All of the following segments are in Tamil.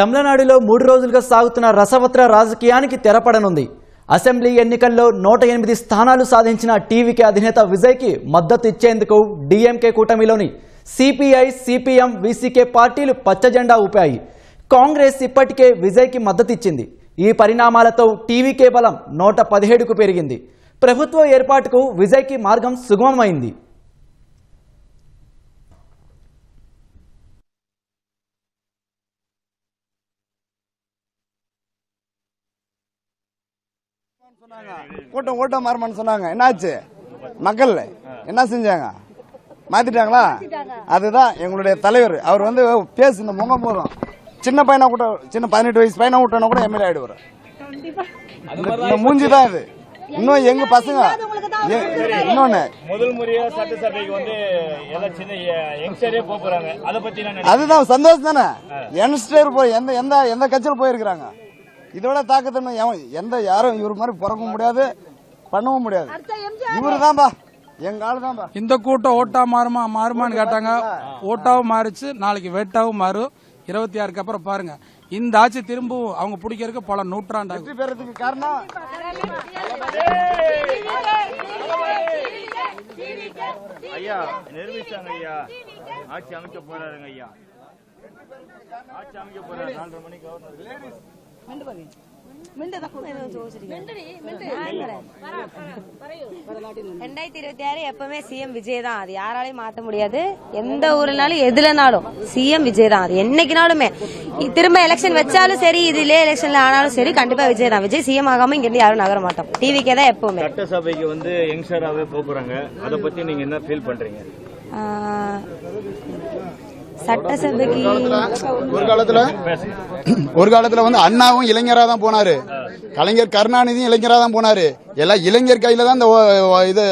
తమిళనాడులో 3 రోజులుగా సాగుతున్న రసవత్ర రాజకీయానికి తెరపడనుంది. అసెంబ్లీ ఎన్నికల్లో 108 స్థానాలు సాధించిన టీవీకే అధినేత విజయ్కి మద్దతు ఇచ్చేందుకు డీఎంకే కూటమిలోని సిపిఐ, సిపిఎం, వీసీకే పార్టీలు పచ్చజెండా ఊపాయి. కాంగ్రెస్ ఇప్పటికే విజయ్కి మద్దతు ఇచ్చింది. ఈ పరిణామాలతో టీవీకే బలం 117కు పెరిగింది. ప్రభుత్వ ఏర్పాటుకు విజయ్కి మార్గం సుగమమైంది. கூட்டம் கூட்டம் மாறுமான்னு சொன்னாங்க. என்னாச்சு? மக்கள் என்ன செஞ்சாங்க? மாத்திட்டாங்களா? அதுதான் எங்களுடைய தலைவர். அவர் வந்து பேசு இந்த முகம் போதும். சின்ன பையனா கூட, சின்ன 18 வயசு பையனா விட்டா கூட எம்எல்ஏ ஆயிடுவாரு. இந்த மூஞ்சி தான் இது. இன்னும் எங்க பசங்க இன்னொன்னு முதல் முறையா சட்டசபைக்கு வந்து எல்லாம் சின்ன யங்ஸ்டரே போறாங்க. அத பத்தி அதுதான் சந்தோஷம் தானே. யங்ஸ்டர் போய் எந்த எந்த எந்த கட்சியில போயிருக்கிறாங்க. இதோட தாக்கத்தை எந்த யாரும் இவர் மாதிரி பிறக்கவும் முடியாது, பண்ணவும் முடியாது. இவரு தான்பா, எங்க ஆளு தான்பா. இந்த கூட்டம் ஓட்டா மாறுமான்னு கேட்டாங்க. ஓட்டாவும் மாறிச்சு, நாளைக்கு வேட்டாவும் மாறும். 26க்கு அப்புறம் பாருங்க, இந்த ஆட்சி திரும்பவும் அவங்க பிடிக்கிறதுக்கு பல நூற்றாண்டு வெற்றி பெறதுக்கு காரணம் ஐயா நிரூபிச்சாங்க. ஐயா ஆட்சி அமைக்க போறாருங்க. ஐயா ஆட்சி அமைக்க போறாரு. 4:30 மணிக்கு கவர்னர் 2026 எப்பவுமே சிஎம் விஜய் தான். அது யாராலையும் மாற்ற முடியாது. எந்த ஊர்லனாலும் எதுலனாலும் சிஎம் விஜய் தான். அது என்னைக்குனாலுமே திரும்ப எலெக்ஷன் வச்சாலும் சரி, இதுல எலெக்ஷன்ல ஆனாலும் சரி, கண்டிப்பா விஜய் தான். விஜய் சிஎம் ஆகாம இங்க இருந்து யாரும் நகர மாட்டோம். டிவிக்கே தான் எப்பவுமே. சட்டசபைக்கு வந்து யங்ஸ்டராவே போறாங்க. அத பத்தி நீங்க என்ன ஃபீல் பண்றீங்க? சட்டசபைக்கு ஒரு காலத்துல வந்து அண்ணாவும் இளைஞரா தான் போனாரு, கலைஞர் கருணாநிதியும் இளைஞரா தான் போனாரு. எல்லாம் இளைஞர் கையில தான் இந்த இது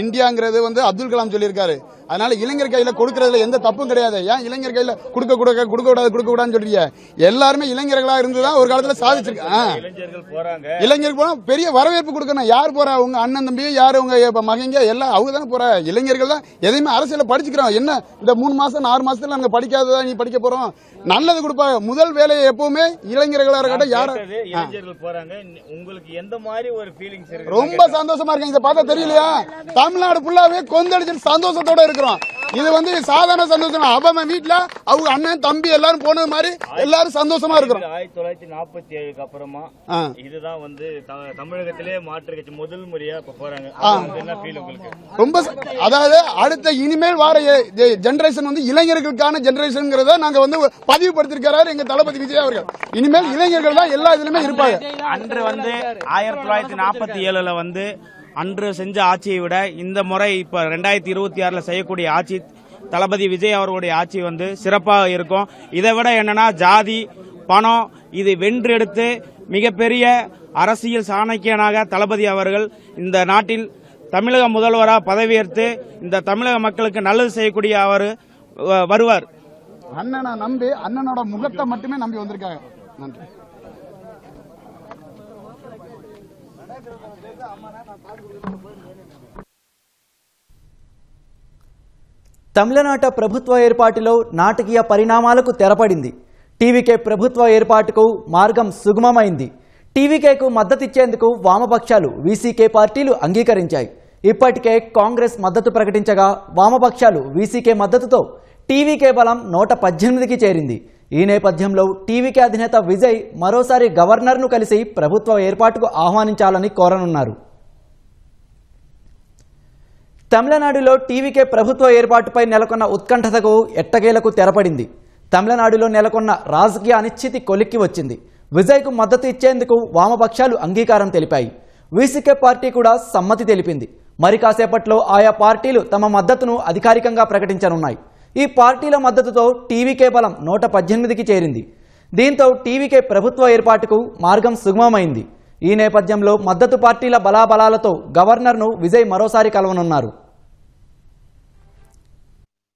இந்தியாங்கிறது வந்து அப்துல் கலாம் சொல்லியிருக்காரு. அதனால இளைஞர் கையில கொடுக்கறதுல எந்த தப்பும் கிடையாது. ஏன் இளைஞர் கையில கொடுக்க கூடாதுன்னு சொல்றீங்க? எல்லாருமே இளைஞர்களா இருந்துதான் ஒரு காலத்துல சாதிச்சிருக்காங்க. இளைஞர்கள் போனா பெரிய வரவேற்பு கொடுக்கணும். யார் போறா? உங்க அண்ணன் தம்பி யாரு, உங்க மகங்க எல்லாம் அவங்க தானே போற. இளைஞர்கள் தான் எதையுமே அரசியல படிச்சுக்கிறோம். என்ன இந்த 3 மாசம் 6 மாசத்துல நாங்க படிக்காததா நீ படிக்க போறோம்? நல்லது கொடுப்பாங்க. முதல் வேலையை எப்பவுமே இளைஞர்களா இருக்கட்டும். யாரும் இளைஞர்கள் போறாங்க. உங்களுக்கு எந்த மாதிரி ஒரு ஃபீலிங்ஸ் இருக்கு? ரொம்ப சந்தோஷமா இருக்கு. இத பார்த்தா தெரியலையா? தமிழ்நாடு ஃபுல்லாவே கொந்தளிச்சு சந்தோஷத்தோட இருக்கிறோம். இது வந்து சாதாரண சந்தோஷம். அவன் வீட்டுல அவங்க அண்ணன் தம்பி எல்லாரும் போனது மாதிரி எல்லாரும் சந்தோஷமா இருக்கிறோம். 1947க்கு அப்புறமா இதுதான் வந்து தமிழகத்திலே மாற்று கட்சி முதல் முறையா போறாங்க. என்ன ஃபீல் உங்களுக்கு? ரொம்ப அதாவது அடுத்த இனிமேல் வார ஜெனரேஷன் வந்து இளைஞர்களுக்கான ஜெனரேஷன்ங்கிறத நாங்க வந்து பதிவுபடுத்திருக்கிறாரு எங்க தளபதி விஜய் அவர்கள். இனிமேல் இளைஞர்கள் தான் எல்லா இதுலயுமே இருப்பாங்க. அன்று வந்து 1947ல வந்து அன்று செஞ்ச ஆட்சியை விட இந்த முறை இப்ப 2026ல செய்யக்கூடிய ஆட்சி, தளபதி விஜய் அவர்களுடைய ஆட்சி வந்து சிறப்பாக இருக்கும். இதை விட என்னன்னா ஜாதி பணம் இது வென்றெடுத்து மிகப்பெரிய அரசியல் சாணக்கியனாக தளபதி அவர்கள் இந்த நாட்டில் தமிழக முதல்வராக பதவியேற்று இந்த தமிழக மக்களுக்கு நல்லது செய்யக்கூடிய அவர் வருவார். அண்ணனை நம்பி அண்ணனோட முகத்தை மட்டுமே நம்பி வந்திருக்காங்க. நன்றி. తమిళనాట ప్రభుత్వ ఏర్పాటులో నాటకీయ పరిణామాలకు తెరపడింది. టీవీకే ప్రభుత్వ ఏర్పాటుకు మార్గం సుగమమైంది. టీవీకేకు మద్దతిచ్చేందుకు వామపక్షాలు, వీసీకే పార్టీలు అంగీకరించాయి. ఇప్పటికే కాంగ్రెస్ మద్దతు ప్రకటించగా వామపక్షాలు, వీసీకే మద్దతుతో టీవీకే బలం 118కి చేరింది. ఈ నేపథ్యంలో టీవీకే అధినేత విజయ్ మరోసారి గవర్నర్ను కలిసి ప్రభుత్వ ఏర్పాటుకు ఆహ్వానించాలని కోరనున్నారు. తమిళనాడులో టీవీకే ప్రభుత్వ ఏర్పాటుపై నెలకొన్న ఉత్కంఠతకు ఎట్టకేలకు తెరపడింది. తమిళనాడులో నెలకొన్న రాజకీయ అనిశ్చితి కొలిక్కి వచ్చింది. విజయ్కు మద్దతు ఇచ్చేందుకు వామపక్షాలు అంగీకారం తెలిపాయి. వీసీకే పార్టీ కూడా సమ్మతి తెలిపింది. మరి కాసేపట్లో ఆయా పార్టీలు తమ మద్దతును అధికారికంగా ప్రకటించనున్నాయి. ఈ పార్టీల మద్దతుతో టీవీకే బలం 118కి చేరింది. దీంతో టీవీకే ప్రభుత్వ ఏర్పాటుకు మార్గం సుగమమైంది. ఈ నేపథ్యంలో మద్దతు పార్టీల బలాబలాలతో గవర్నర్ను విజయ్ మరోసారి కలవనున్నారు.